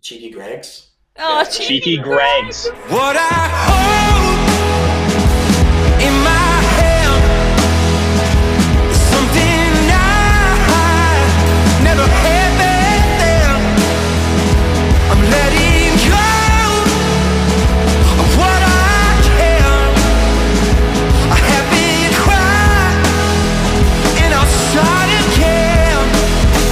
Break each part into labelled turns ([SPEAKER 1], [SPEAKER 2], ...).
[SPEAKER 1] Cheeky Greggs.
[SPEAKER 2] Oh,
[SPEAKER 1] Yeah,
[SPEAKER 2] cheeky
[SPEAKER 3] Cheeky
[SPEAKER 2] Greg.
[SPEAKER 3] Greggs.
[SPEAKER 4] What I hold in my hand is something I never had back then. I'm letting go of what I can. I haven't cried and I'll start again.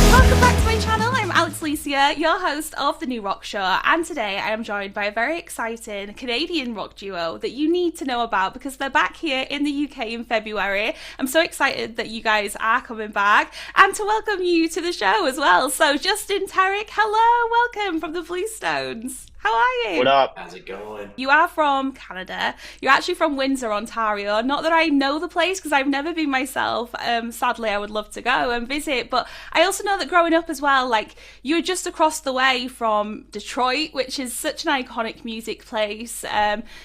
[SPEAKER 2] Welcome back to my channel. I'm Alex Alicia, your host of The New Rock Show, and today I am joined by a very exciting Canadian rock duo that you need to know about because they're back here in the UK in February. I'm so excited that you guys are coming back and to welcome you to the show as well. So Justin, Tarek, hello, welcome from the Bluestones. How are you?
[SPEAKER 3] What up?
[SPEAKER 1] how's it going?
[SPEAKER 2] You are from Canada. You're actually from Windsor, Ontario. Not that I know the place because I've never been myself. Sadly, I would love to go and visit. But I also know that growing up as well, like you were just across the way from Detroit, which is such an iconic music place.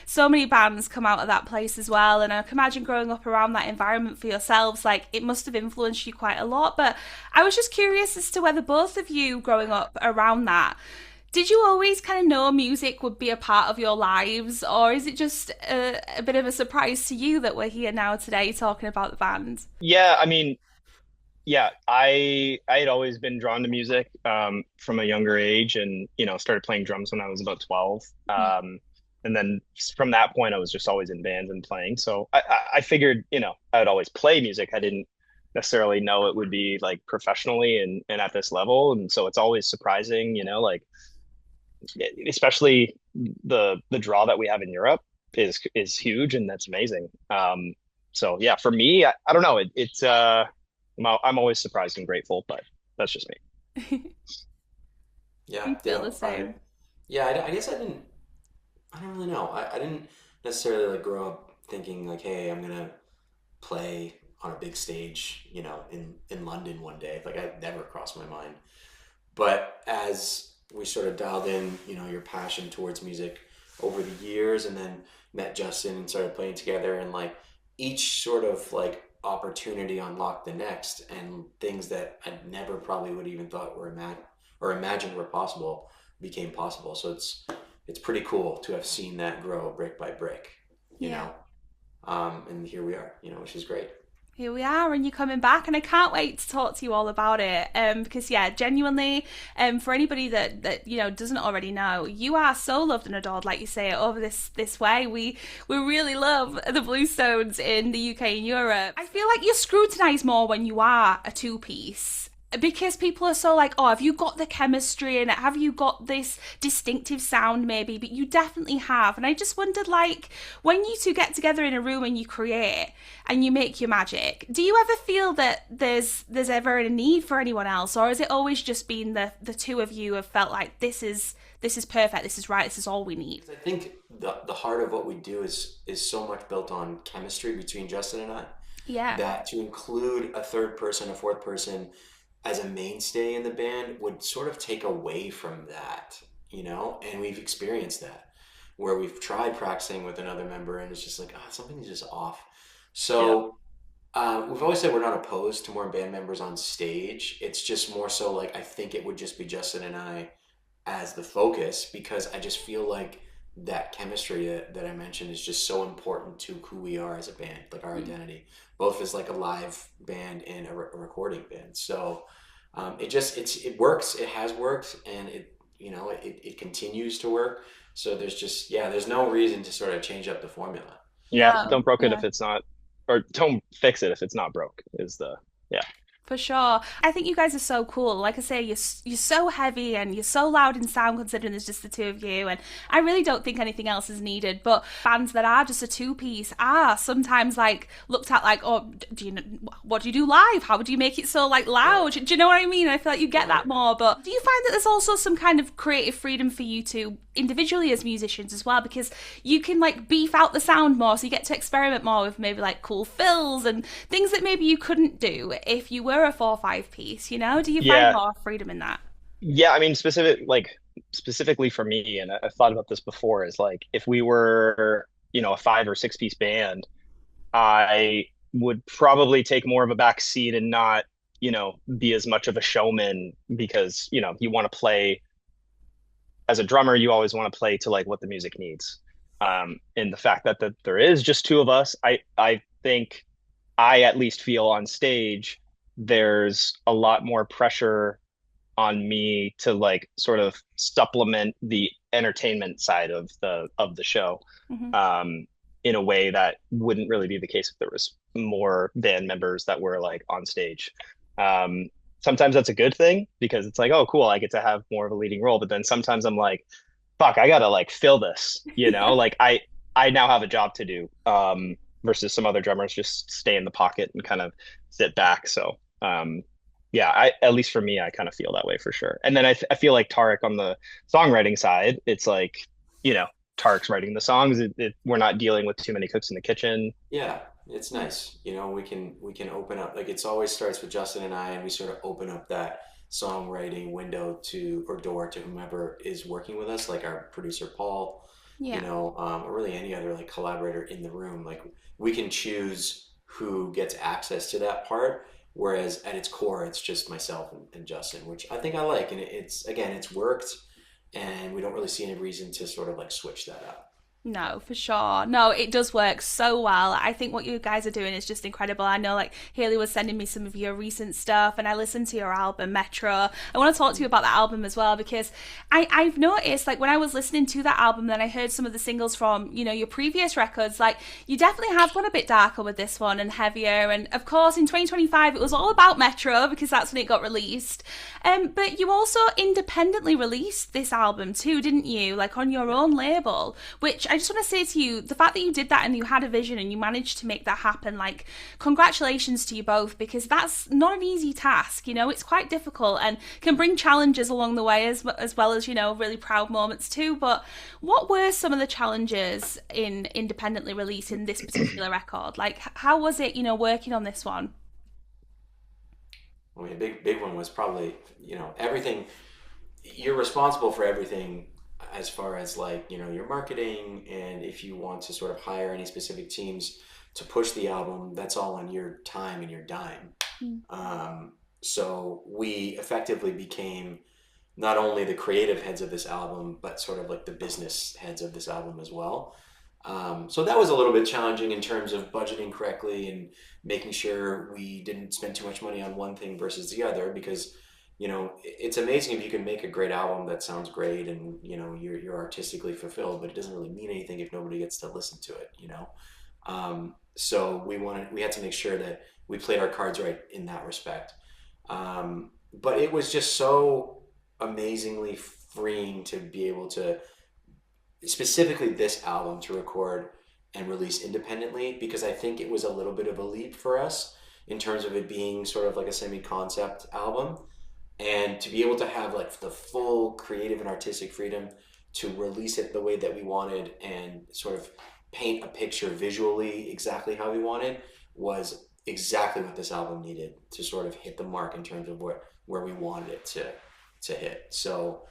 [SPEAKER 2] So many bands come out of that place as well. And I can imagine growing up around that environment for yourselves, like it must have influenced you quite a lot. But I was just curious as to whether both of you growing up around that, did you always kind of know music would be a part of your lives, or is it just a bit of a surprise to you that we're here now today talking about the band?
[SPEAKER 3] Yeah, I mean, yeah, I had always been drawn to music from a younger age, and started playing drums when I was about 12. And then from that point, I was just always in bands and playing. So I figured, I would always play music. I didn't necessarily know it would be like professionally and at this level. And so it's always surprising, like especially the draw that we have in Europe is huge, and that's amazing. So yeah, for me, I don't know. I'm always surprised and grateful, but that's just me.
[SPEAKER 1] Yeah,
[SPEAKER 2] I feel the same.
[SPEAKER 1] I guess I don't really know. I didn't necessarily like grow up thinking like, hey, I'm gonna play on a big stage, in London one day. Like that never crossed my mind. But as we sort of dialed in, your passion towards music over the years, and then met Justin and started playing together, and like each sort of like opportunity unlocked the next, and things that I never probably would even thought were imagined were possible became possible. So it's pretty cool to have seen that grow brick by brick, you know. And here we are, which is great.
[SPEAKER 2] Here we are, and you're coming back, and I can't wait to talk to you all about it. Because genuinely, for anybody that doesn't already know, you are so loved and adored, like you say, over this way. We really love the Bluestones in the UK and Europe. I feel like you're scrutinised more when you are a two-piece, because people are so like, oh, have you got the chemistry and have you got this distinctive sound maybe? But you definitely have. And I just wondered, like, when you two get together in a room and you create and you make your magic, do you ever feel that there's ever a need for anyone else? Or has it always just been the two of you have felt like this is perfect, this is right, this is all we need?
[SPEAKER 1] I think the heart of what we do is so much built on chemistry between Justin and I.
[SPEAKER 2] Yeah.
[SPEAKER 1] That to include a third person, a fourth person as a mainstay in the band would sort of take away from that, and we've experienced that where we've tried practicing with another member and it's just like, something's just off. So we've always said we're not opposed to more band members on stage. It's just more so like, I think it would just be Justin and I as the focus, because I just feel like that chemistry that I mentioned is just so important to who we are as a band, like our identity, both as like a live band and a recording band. So it works. It has worked, and it continues to work. So there's no reason to sort of change up the formula.
[SPEAKER 3] Yeah, don't broke it if it's not, or don't fix it if it's not broke yeah.
[SPEAKER 2] For sure. I think you guys are so cool. Like I say, you're so heavy and you're so loud in sound considering there's just the two of you, and I really don't think anything else is needed. But bands that are just a two-piece are sometimes like looked at like, oh, what do you do live? How would you make it so like loud? Do you know what I mean? I feel like you get that more. But do you find that there's also some kind of creative freedom for you to individually as musicians as well, because you can like beef out the sound more, so you get to experiment more with maybe like cool fills and things that maybe you couldn't do if you were a 4/5 piece, do you find more freedom in that?
[SPEAKER 3] Yeah, I mean, specifically for me, and I've thought about this before, is like if we were a 5 or 6 piece band, I would probably take more of a back seat and not be as much of a showman, because you want to play as a drummer, you always want to play to like what the music needs. And the fact that there is just two of us, I think I at least feel on stage, there's a lot more pressure on me to like sort of supplement the entertainment side of the show, in a way that wouldn't really be the case if there was more band members that were like on stage. Sometimes that's a good thing because it's like, oh, cool, I get to have more of a leading role. But then sometimes I'm like, fuck, I gotta like fill this, like I now have a job to do, versus some other drummers just stay in the pocket and kind of sit back. So yeah, at least for me, I kind of feel that way for sure. And then I feel like Tarek on the songwriting side, it's like, Tarek's writing the songs. We're not dealing with too many cooks in the kitchen.
[SPEAKER 1] Yeah, it's nice. We can open up, like, it's always starts with Justin and I, and we sort of open up that songwriting window or door to whomever is working with us, like our producer Paul, or really any other like collaborator in the room. Like, we can choose who gets access to that part, whereas at its core it's just myself and Justin, which I think I like. And it's worked, and we don't really see any reason to sort of like switch that up.
[SPEAKER 2] No, for sure. No, it does work so well. I think what you guys are doing is just incredible. I know, like, Haley was sending me some of your recent stuff, and I listened to your album, Metro. I want to talk to you about that album as well, because I've noticed, like, when I was listening to that album, then I heard some of the singles from, your previous records, like, you definitely have gone a bit darker with this one and heavier. And, of course, in 2025, it was all about Metro, because that's when it got released. But you also independently released this album too, didn't you? Like, on your own label, which I just want to say to you, the fact that you did that and you had a vision and you managed to make that happen, like, congratulations to you both, because that's not an easy task. It's quite difficult and can bring challenges along the way as well as, really proud moments too. But what were some of the challenges in independently releasing this particular record? Like, how was it, working on this one?
[SPEAKER 1] I mean, a big one was probably, everything. You're responsible for everything as far as like, your marketing, and if you want to sort of hire any specific teams to push the album, that's all on your time and your dime. So we effectively became not only the creative heads of this album, but sort of like the business heads of this album as well. So that was a little bit challenging in terms of budgeting correctly and making sure we didn't spend too much money on one thing versus the other, because it's amazing if you can make a great album that sounds great and you're artistically fulfilled, but it doesn't really mean anything if nobody gets to listen to it. So we had to make sure that we played our cards right in that respect. But it was just so amazingly freeing to be able to, specifically this album, to record and release independently, because I think it was a little bit of a leap for us in terms of it being sort of like a semi-concept album, and to be able to have like the full creative and artistic freedom to release it the way that we wanted and sort of paint a picture visually exactly how we wanted, was exactly what this album needed to sort of hit the mark in terms of where we wanted it to hit. So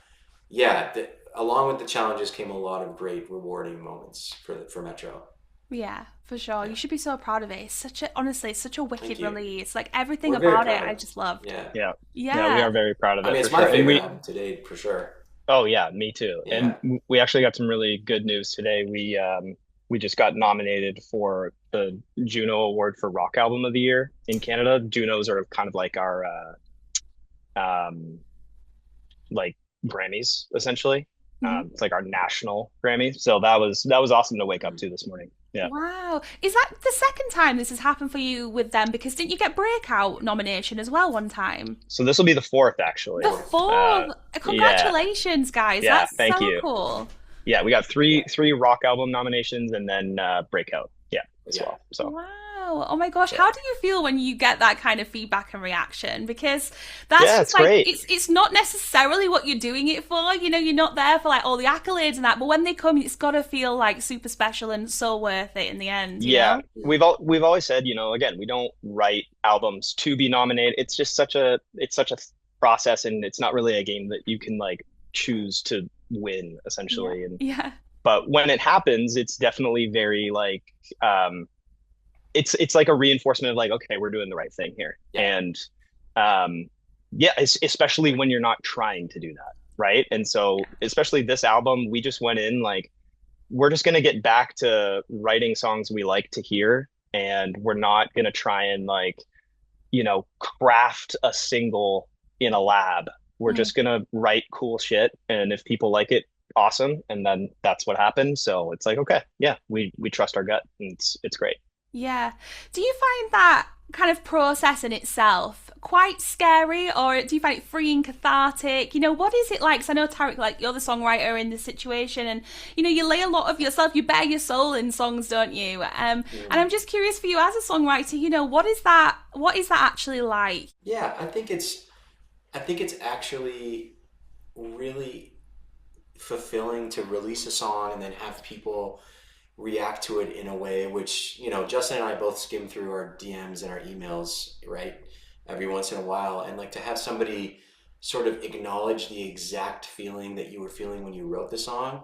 [SPEAKER 1] yeah, along with the challenges came a lot of great rewarding moments for Metro.
[SPEAKER 2] Yeah, for sure. You should be so proud of it. It's honestly, it's such a wicked release. Like, everything
[SPEAKER 1] We're
[SPEAKER 2] about it, I just loved.
[SPEAKER 3] Yeah, we are very proud of it.
[SPEAKER 1] I mean, it's
[SPEAKER 3] for
[SPEAKER 1] my
[SPEAKER 3] sure.
[SPEAKER 1] favorite album to date, for sure.
[SPEAKER 3] Oh yeah, me too.
[SPEAKER 1] Yeah.
[SPEAKER 3] And we actually got some really good news today. We just got nominated for the Juno Award for Rock Album of the Year in Canada. Junos are kind of like our like Grammys, essentially. It's like our national Grammy. So that was awesome to wake up to this morning. Yeah.
[SPEAKER 2] Wow. Is that the second time this has happened for you with them? Because didn't you get Breakout nomination as well one time?
[SPEAKER 3] So this will be the fourth, actually.
[SPEAKER 2] The fourth. Congratulations, guys.
[SPEAKER 3] Yeah,
[SPEAKER 2] That's
[SPEAKER 3] thank
[SPEAKER 2] so
[SPEAKER 3] you.
[SPEAKER 2] Cool.
[SPEAKER 3] Yeah, we got three rock album nominations and then Breakout. Yeah, as well. So.
[SPEAKER 2] Wow. Oh my gosh, how do you feel when you get that kind of feedback and reaction? Because that's just like,
[SPEAKER 3] great.
[SPEAKER 2] It's not necessarily what you're doing it for. You're not there for like all the accolades and that, but when they come, it's got to feel like super special and so worth it in the end. You know?
[SPEAKER 3] We've always said, again, we don't write albums to be nominated. It's just such a process, and it's not really a game that you can like choose to win, essentially. But when it happens, it's definitely very like it's like a reinforcement of like, okay, we're doing the right thing here. And especially when you're not trying to do that. right? And so especially this album, we just went in like we're just going to get back to writing songs we like to hear, and we're not going to try and like, craft a single in a lab. We're
[SPEAKER 2] Mm.
[SPEAKER 3] just going to write cool shit, and if people like it, awesome. And then that's what happened. So it's like, okay, yeah, we trust our gut, and it's great.
[SPEAKER 2] Yeah. Do you find that kind of process in itself quite scary, or do you find it freeing, cathartic? What is it like? 'Cause I know, Tarek, like, you're the songwriter in this situation, and you lay a lot of yourself, you bare your soul in songs, don't you? And I'm just curious for you as a songwriter, what is that? What is that actually like?
[SPEAKER 1] Yeah, I think it's actually really fulfilling to release a song and then have people react to it in a way which, Justin and I both skim through our DMs and our emails, right? Every once in a while. And like to have somebody sort of acknowledge the exact feeling that you were feeling when you wrote the song,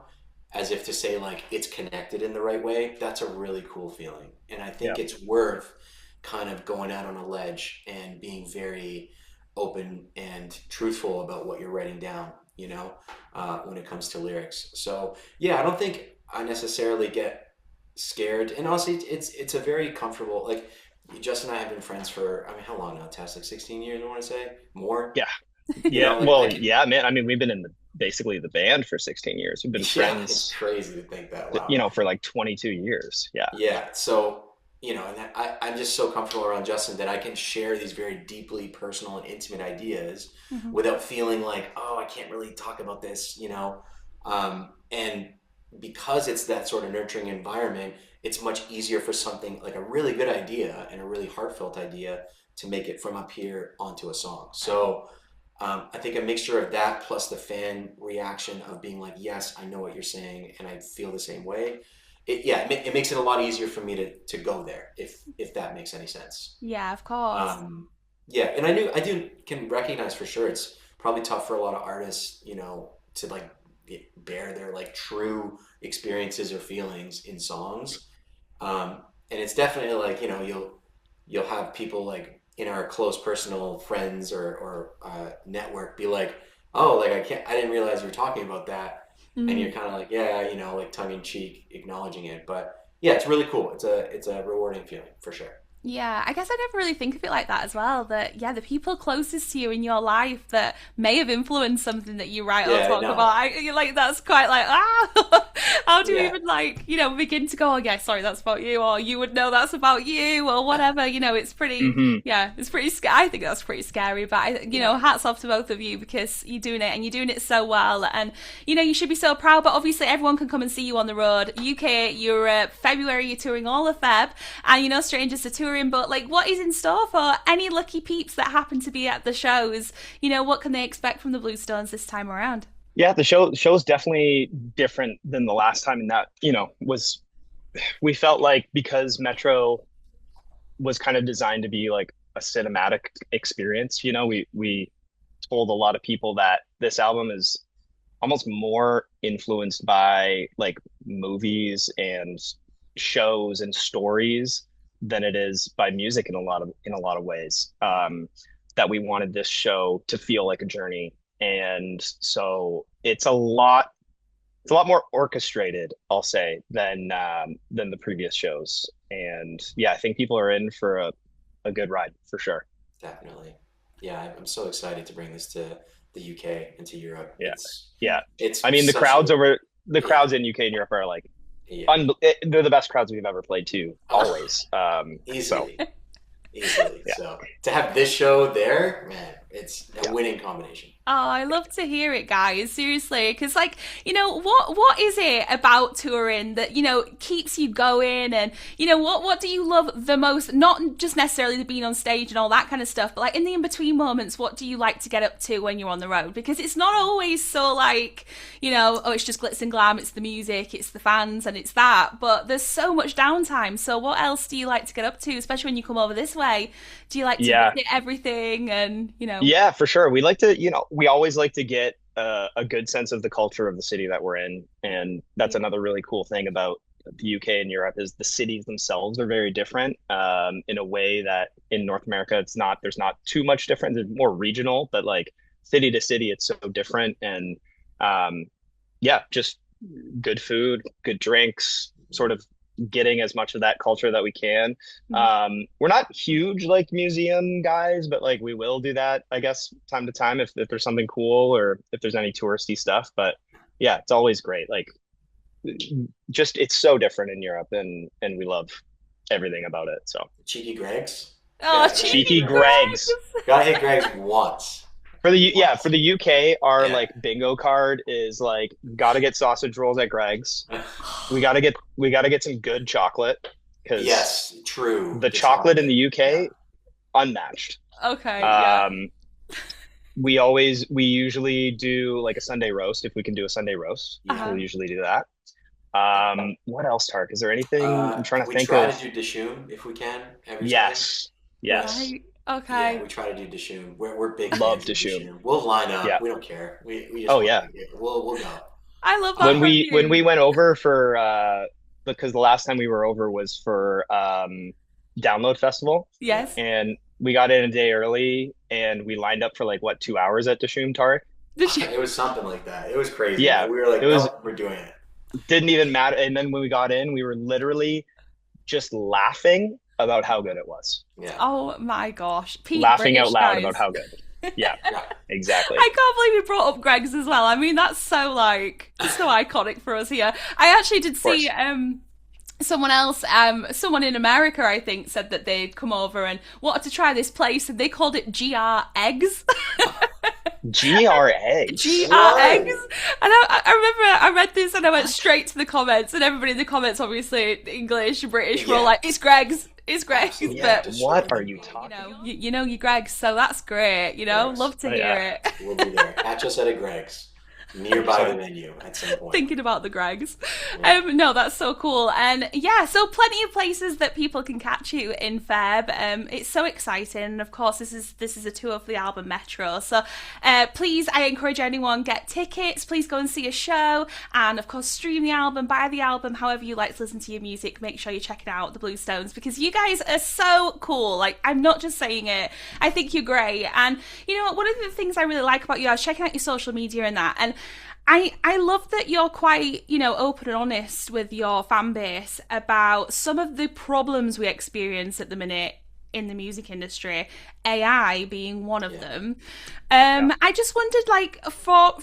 [SPEAKER 1] as if to say like it's connected in the right way, that's a really cool feeling. And I
[SPEAKER 3] Yeah.
[SPEAKER 1] think it's worth kind of going out on a ledge and being very open and truthful about what you're writing down, when it comes to lyrics. So yeah, I don't think I necessarily get scared, and also it's a very comfortable, like, Justin and I have been friends for, I mean, how long now, Tess? Like 16 years, I want to say more.
[SPEAKER 3] Yeah. Yeah.
[SPEAKER 1] Like I
[SPEAKER 3] Well,
[SPEAKER 1] can,
[SPEAKER 3] yeah, man. I mean, we've been in basically the band for 16 years. We've been
[SPEAKER 1] yeah, it's
[SPEAKER 3] friends,
[SPEAKER 1] crazy to think that. Wow.
[SPEAKER 3] for like 22 years. Yeah.
[SPEAKER 1] Yeah. So, and I'm just so comfortable around Justin that I can share these very deeply personal and intimate ideas
[SPEAKER 2] Hmm.
[SPEAKER 1] without feeling like, oh, I can't really talk about this. And because it's that sort of nurturing environment, it's much easier for something like a really good idea and a really heartfelt idea to make it from up here onto a song. So I think a mixture of that plus the fan reaction of being like, yes, I know what you're saying and I feel the same way. It makes it a lot easier for me to go there, if that makes any sense.
[SPEAKER 2] Yeah, of course.
[SPEAKER 1] Yeah, and I do can recognize for sure it's probably tough for a lot of artists, to like bear their like true experiences or feelings in songs. And it's definitely like, you'll have people like in our close personal friends or network be like, oh, like I didn't realize you were talking about that. And
[SPEAKER 2] Mm.
[SPEAKER 1] you're kind of like, yeah, like tongue in cheek acknowledging it. But yeah, it's really cool. It's a rewarding feeling for sure.
[SPEAKER 2] Yeah, I guess I never really think of it like that as well. That, yeah, the people closest to you in your life that may have influenced something that you write or
[SPEAKER 1] Yeah,
[SPEAKER 2] talk
[SPEAKER 1] no.
[SPEAKER 2] about. You're like, that's quite like, how do you
[SPEAKER 1] Yeah.
[SPEAKER 2] even like, begin to go, oh yeah, sorry, that's about you, or you would know that's about you, or whatever. It's pretty,
[SPEAKER 3] Hmm.
[SPEAKER 2] yeah, it's pretty. I think that's pretty scary. But hats off to both of you because you're doing it and you're doing it so well, and you should be so proud. But obviously, everyone can come and see you on the road. UK, you're February, you're touring all of Feb, and strangers to touring. But like, what is in store for any lucky peeps that happen to be at the shows? What can they expect from the Bluestones this time around?
[SPEAKER 3] Yeah. The show's definitely different than the last time in that, we felt like because Metro was kind of designed to be like a cinematic experience, we told a lot of people that this album is almost more influenced by like movies and shows and stories than it is by music in a lot of ways. That we wanted this show to feel like a journey, and so it's a lot more orchestrated, I'll say, than the previous shows. And yeah, I think people are in for a good ride for sure.
[SPEAKER 1] Definitely. Yeah, I'm so excited to bring this to the UK and to Europe.
[SPEAKER 3] Yeah,
[SPEAKER 1] It's
[SPEAKER 3] yeah.
[SPEAKER 1] it's
[SPEAKER 3] I mean, the
[SPEAKER 1] such
[SPEAKER 3] crowds
[SPEAKER 1] a
[SPEAKER 3] over the
[SPEAKER 1] yeah,
[SPEAKER 3] crowds in UK and Europe are like
[SPEAKER 1] yeah.
[SPEAKER 3] they're the best crowds we've ever played to, always. So
[SPEAKER 1] Easily. Easily.
[SPEAKER 3] yeah,
[SPEAKER 1] So to have this show there, man, it's a
[SPEAKER 3] yeah,
[SPEAKER 1] winning combination.
[SPEAKER 2] Oh, I love to hear it, guys. Seriously, because like, what is it about touring that keeps you going, and what do you love the most? Not just necessarily the being on stage and all that kind of stuff, but like in the in between moments, what do you like to get up to when you're on the road? Because it's not always so like, oh, it's just glitz and glam. It's the music, it's the fans, and it's that. But there's so much downtime. So what else do you like to get up to, especially when you come over this way? Do you like to
[SPEAKER 3] yeah,
[SPEAKER 2] visit everything and
[SPEAKER 3] yeah, for sure. We like to, we always like to get a good sense of the culture of the city that we're in, and that's another really cool thing about the UK and Europe is the cities themselves are very different, in a way that in North America it's not. There's not too much difference. It's more regional, but like city to city, it's so different. And yeah, just good food, good drinks, sort of getting as much of that culture that we can. We're not huge like museum guys, but like we will do that, I guess, time to time if there's something cool or if there's any touristy stuff. But yeah, it's always great. Like just it's so different in Europe and we love everything about it. So
[SPEAKER 1] Cheeky Greggs.
[SPEAKER 2] Oh,
[SPEAKER 3] cheeky Greggs.
[SPEAKER 1] Gotta hit Greggs once.
[SPEAKER 3] For the UK, our like bingo card is like gotta get sausage rolls at Greggs. We gotta get some good chocolate because
[SPEAKER 1] yes, true.
[SPEAKER 3] The chocolate in the UK unmatched.
[SPEAKER 2] Okay. Yeah.
[SPEAKER 3] We usually do like a Sunday roast if we can do a Sunday roast. We'll usually do that. What else, Tark? Is there anything I'm trying to think of?
[SPEAKER 1] We try to do Dishoom if we can. Every
[SPEAKER 3] yes.
[SPEAKER 2] Right. Okay.
[SPEAKER 1] Yeah, we try to do Dishoom. We're big
[SPEAKER 3] love
[SPEAKER 1] fans of
[SPEAKER 3] Dishoom.
[SPEAKER 1] We'll line up.
[SPEAKER 3] Yeah.
[SPEAKER 1] We don't care. We just we'll go.
[SPEAKER 2] I love that.
[SPEAKER 3] When we went over for because the last time we were over was for Download Festival.
[SPEAKER 2] Yes.
[SPEAKER 3] And we got in a day early and we lined up for like 2 hours at Dishoom, Tark?
[SPEAKER 1] It was something like that. It was crazy.
[SPEAKER 3] Yeah.
[SPEAKER 1] We were like, we're doing it.
[SPEAKER 3] Didn't even matter. And then when we got in, we were literally just laughing about how good it was.
[SPEAKER 2] Yeah. Oh my gosh.
[SPEAKER 3] Laughing
[SPEAKER 2] British
[SPEAKER 3] out loud
[SPEAKER 2] guys.
[SPEAKER 3] about how good. Yeah, exactly.
[SPEAKER 2] I can't believe you brought up Greggs as well. I mean, that's so iconic for us here. I actually did see someone in America, I think, said that they'd come over and wanted to try this place, and they called it GREGGS.
[SPEAKER 3] GREGGS.
[SPEAKER 2] GREGGS. And I remember I read this and I went straight to the comments, and everybody in the comments, obviously English, British, were all like, "It's Greggs. It's Greggs."
[SPEAKER 3] Yeah,
[SPEAKER 2] but
[SPEAKER 3] what are you talking about?
[SPEAKER 2] You know your Greggs, so that's great. Love to hear it.
[SPEAKER 1] We'll be there. Catch us at a Greggs. Nearby the menu at some point.
[SPEAKER 2] Thinking about the Greggs. No, that's so cool. And yeah, so plenty of places that people can catch you in Feb. It's so exciting. And of course, this is a tour of the album Metro. So please, I encourage anyone, get tickets. Please go and see a show. And of course, stream the album, buy the album, however you like to listen to your music. Make sure you're checking out the Bluestones because you guys are so cool. Like, I'm not just saying it. I think you're great. And you know what? One of the things I really like about you, I was checking out your social media and that. And I love that you're quite, open and honest with your fan base about some of the problems we experience at the minute in the music industry, AI being one of them. I just wondered,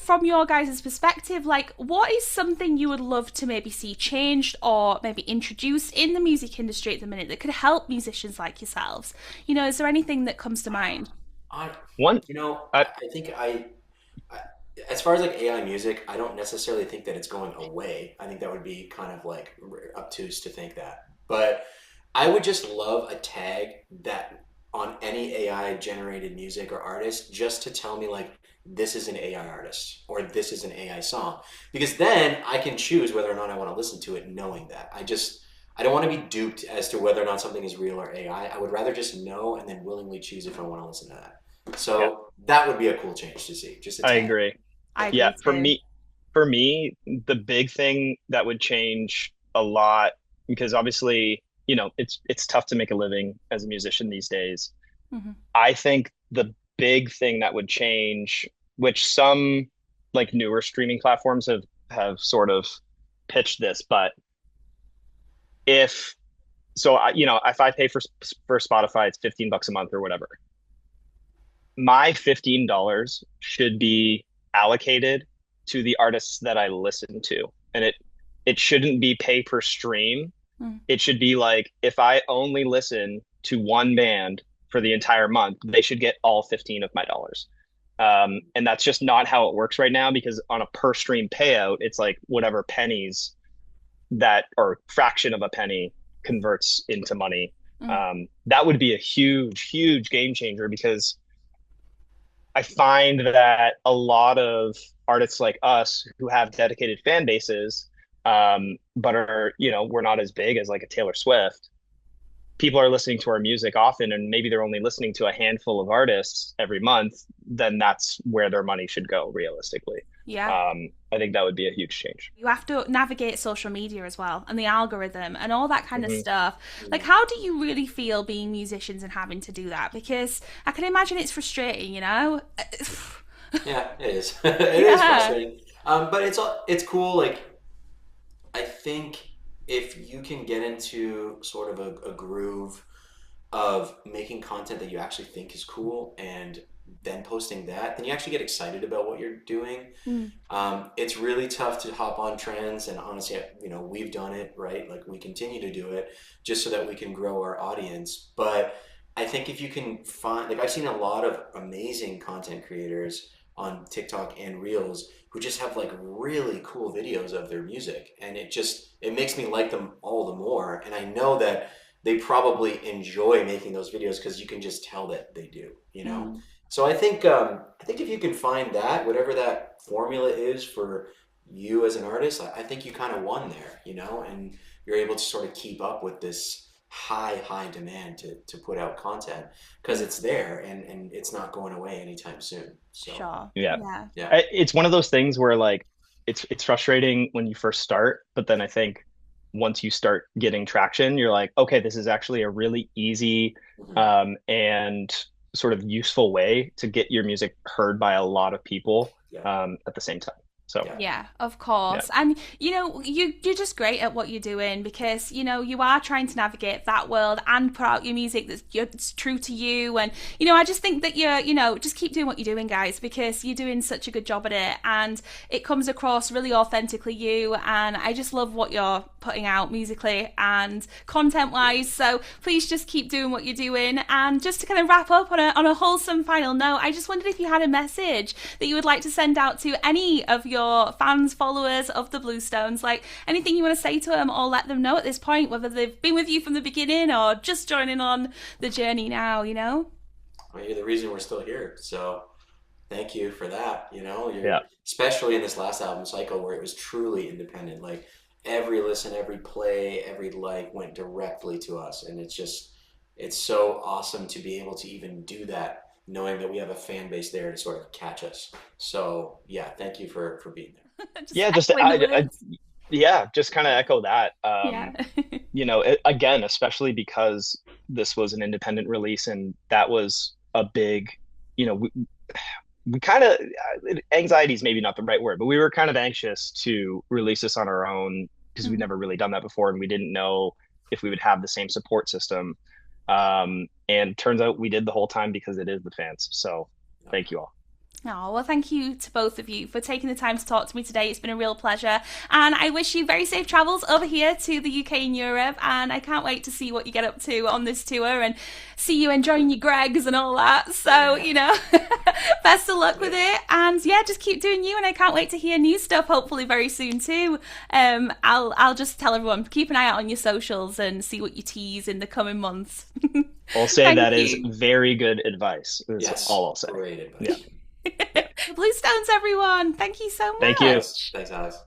[SPEAKER 2] from your guys' perspective, what is something you would love to maybe see changed or maybe introduced in the music industry at the minute that could help musicians like yourselves? Is there anything that comes to mind?
[SPEAKER 1] I think as far as AI music, I don't necessarily think that it's going away. I think that would be kind of obtuse to think that. But I would just love a tag that on any AI generated music or artist just to tell me this is an AI artist or this is an AI song. Because then I can choose whether or not I want to listen to it knowing that. I don't want to be duped as to whether or not something is real or AI. I would rather just know and then willingly choose if I want to listen to that. So that would be a cool change to see.
[SPEAKER 3] I agree. For me, the big thing that would change a lot, because obviously, it's tough to make a living as a musician these days. Mm-hmm. I think the big thing that would change, which some newer streaming platforms have sort of pitched this, but if I pay for Spotify, it's $15 a month or whatever. My $15 should be allocated to the artists that I listen to, and it shouldn't be pay per stream. It should be if I only listen to one band for the entire month, they should get all 15 of my dollars. And that's just not how it works right now, because on a per stream payout, it's whatever pennies that or fraction of a penny converts into money. That would be a huge game changer, because I find that a lot of artists like us who have dedicated fan bases, but are, we're not as big as a Taylor Swift. People are listening to our music often, and maybe they're only listening to a handful of artists every month. Then that's where their money should go, realistically.
[SPEAKER 2] Yeah.
[SPEAKER 3] I think that would be a huge change.
[SPEAKER 2] You have to navigate social media as well, and the algorithm and all that kind of stuff. How do you really feel being musicians and having to do that? Because I can imagine it's frustrating,
[SPEAKER 1] Yeah, it is. It is
[SPEAKER 2] Yeah.
[SPEAKER 1] frustrating. But it's cool. Like I think if you can get into sort of a groove of making content that you actually think is cool and then posting that, then you actually get excited about what you're doing.
[SPEAKER 2] Mm.
[SPEAKER 1] It's really tough to hop on trends, and honestly, we've done it, right? Like we continue to do it just so that we can grow our audience. But I think if you can find, like, I've seen a lot of amazing content creators on TikTok and Reels who just have like really cool videos of their music, and it makes me like them all the more. And I know that they probably enjoy making those videos because you can just tell that they do, you know?
[SPEAKER 2] Mm.
[SPEAKER 1] So I think if you can find that, whatever that formula is for you as an artist, I think you kind of won there, and you're able to sort of keep up with this high demand to put out content because it's there and it's not going away anytime soon. So
[SPEAKER 2] Sure.
[SPEAKER 3] Yeah.
[SPEAKER 2] Yeah.
[SPEAKER 1] yeah,
[SPEAKER 3] It's one of those things where like it's frustrating when you first start, but then I think once you start getting traction, you're like, okay, this is actually a really easy
[SPEAKER 1] hmm
[SPEAKER 3] and sort of useful way to get your music heard by a lot of people
[SPEAKER 1] yeah,
[SPEAKER 3] at the same time. So
[SPEAKER 1] yeah,
[SPEAKER 2] Yeah, of
[SPEAKER 3] yeah,
[SPEAKER 2] course. And you're just great at what you're doing because you are trying to navigate that world and put out your music that's true to you. And I just think that you're just keep doing what you're doing, guys, because you're doing such a good job at it, and it comes across really authentically you. And I just love what you're putting out musically and content wise. So please just keep doing what you're doing. And just to kind of wrap up on a wholesome final note, I just wondered if you had a message that you would like to send out to any of your fans, followers of the Bluestones, like anything you want to say to them or let them know at this point, whether they've been with you from the beginning or just joining on the journey now.
[SPEAKER 1] well, you're the reason we're still here. So thank you for that. You're
[SPEAKER 3] yeah,
[SPEAKER 1] especially in this last album cycle where it was truly independent. Like every listen, every play, every like went directly to us, and it's so awesome to be able to even do that, knowing that we have a fan base there to sort of catch us. So yeah, thank you for being there.
[SPEAKER 2] Just
[SPEAKER 3] yeah.
[SPEAKER 2] echoing the words.
[SPEAKER 3] Yeah, just kind of echo that.
[SPEAKER 2] Yeah.
[SPEAKER 3] Again, especially because this was an independent release, and that was a big, you know, we kind of anxiety is maybe not the right word, but we were kind of anxious to release this on our own because we'd
[SPEAKER 2] Mhm.
[SPEAKER 3] never really done that before, and we didn't know if we would have the same support system. And turns out we did the whole time because it is the fans. So thank you all.
[SPEAKER 2] Oh, well, thank you to both of you for taking the time to talk to me today. It's been a real pleasure. And I wish you very safe travels over here to the UK and Europe. And I can't wait to see what you get up to on this tour and see you enjoying your Greggs and all that. So, best of luck with it. And yeah, just keep doing you. And I can't wait to hear new stuff, hopefully very soon too. I'll just tell everyone, keep an eye out on your socials and see what you tease in the coming months.
[SPEAKER 3] I'll say
[SPEAKER 2] Thank
[SPEAKER 3] that is
[SPEAKER 2] you.
[SPEAKER 3] very good advice. Is
[SPEAKER 1] Yes,
[SPEAKER 3] all I'll say.
[SPEAKER 1] great
[SPEAKER 3] Yeah.
[SPEAKER 1] advice.
[SPEAKER 2] Bluestones, everyone. Thank you so
[SPEAKER 3] Thank you.
[SPEAKER 2] much.
[SPEAKER 1] Thanks, Alex.